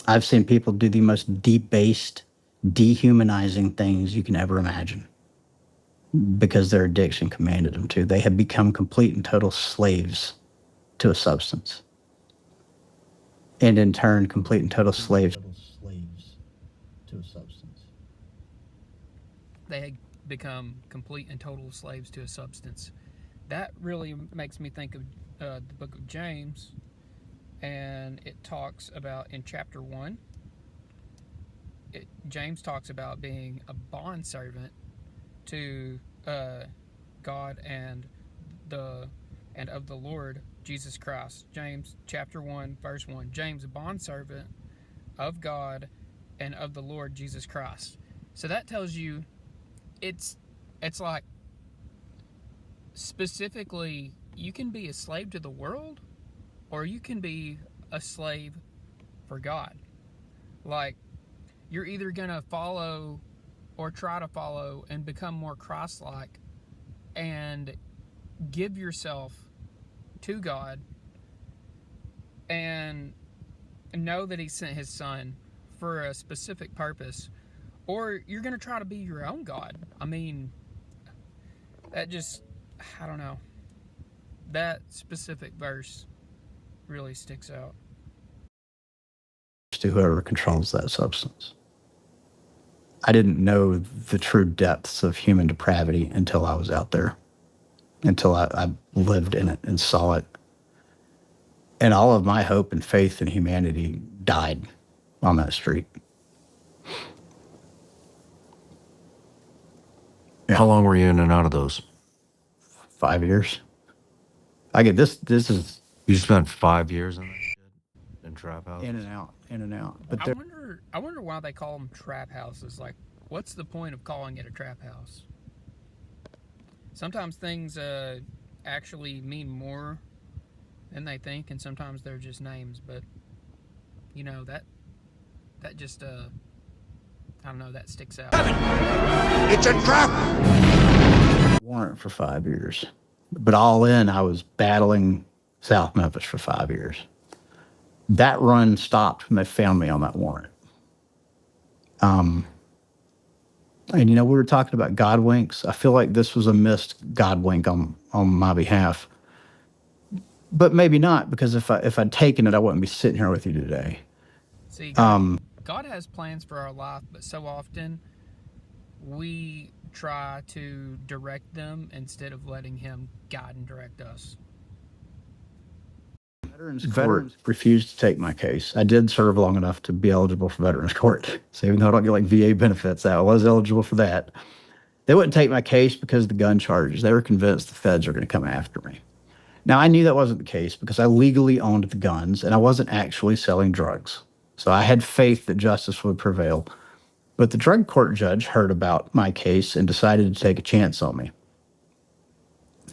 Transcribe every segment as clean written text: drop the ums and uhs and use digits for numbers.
I've seen people do the most debased, dehumanizing things you can ever imagine because their addiction commanded them to. They have become complete and total slaves to a substance, and in turn, complete and total slaves to a substance. They had become complete and total slaves to a substance. That really makes me think of the book of James, and it talks about in chapter 1, James talks about being a bondservant to God the and of the Lord Jesus Christ. James chapter 1 verse 1. James, a bondservant of God and of the Lord Jesus Christ. So that tells you it's it's like specifically you can be a slave to the world or you can be a slave for God. Like you're either going to follow or try to follow and become more Christ-like and give yourself to God and know that he sent his son for a specific purpose, or you're going to try to be your own God. I mean, that just, I don't know. That specific verse really sticks out. To whoever controls that substance. I didn't know the true depths of human depravity until I was out there, until I lived in it and saw it. And all of my hope and faith in humanity died on that street. How Yeah, long were you in and out of those? 5 years. I get this. This is You spent 5 years in that shit? In trap in houses? and out, in and out. But I there, wonder, I wonder why they call them trap houses. Like, what's the point of calling it a trap house? Sometimes things actually mean more than they think, and sometimes they're just names. But you know that just I don't know, that sticks out. It's a trap! warrant for 5 years. But all in, I was battling South Memphis for 5 years. That run stopped when they found me on that warrant. And we were talking about God winks. I feel like this was a missed God wink on my behalf, but maybe not because if I'd taken it, I wouldn't be sitting here with you today. See, God has plans for our life, but so often we try to direct them instead of letting Him guide and direct us. Veterans refused to take my case. I did serve long enough to be eligible for Veterans Court. So even though I don't get like VA benefits, I was eligible for that. They wouldn't take my case because of the gun charges. They were convinced the feds are going to come after me. Now, I knew that wasn't the case because I legally owned the guns and I wasn't actually selling drugs. So I had faith that justice would prevail. But the drug court judge heard about my case and decided to take a chance on me.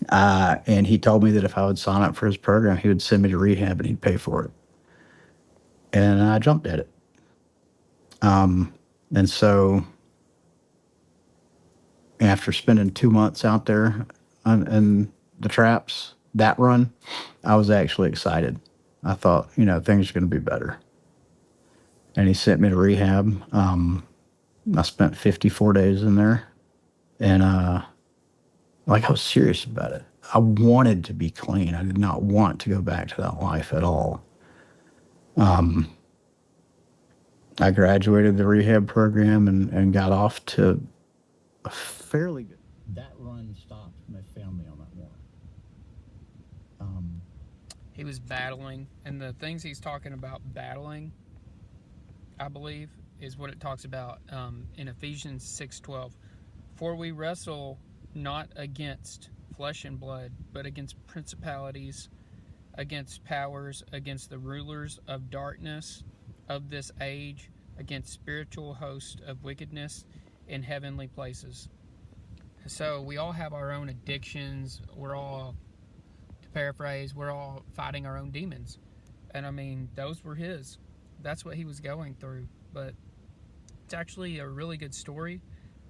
And he told me that if I would sign up for his program, he would send me to rehab and he'd pay for it. And I jumped at it. And so after spending 2 months out there in the traps, that run, I was actually excited. I thought, things are going to be better. And he sent me to rehab. I spent 54 days in there. And like I was serious about it. I wanted to be clean. I did not want to go back to that life at all. I graduated the rehab program and got off to a fairly good. That run stopped when they found me on that warrant. He was battling, and the things he's talking about battling, I believe, is what it talks about in Ephesians 6:12. For we wrestle not against flesh and blood, but against principalities, against powers, against the rulers of darkness of this age, against spiritual hosts of wickedness in heavenly places. So we all have our own addictions. We're all, to paraphrase, we're all fighting our own demons. And I mean, those were his. That's what he was going through. But it's actually a really good story.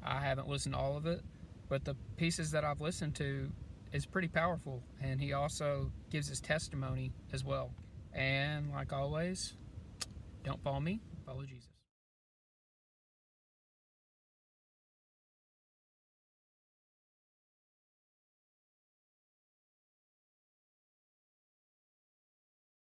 I haven't listened to all of it, but the pieces that I've listened to is pretty powerful. And he also gives his testimony as well. And like always, Don't follow me, follow Jesus.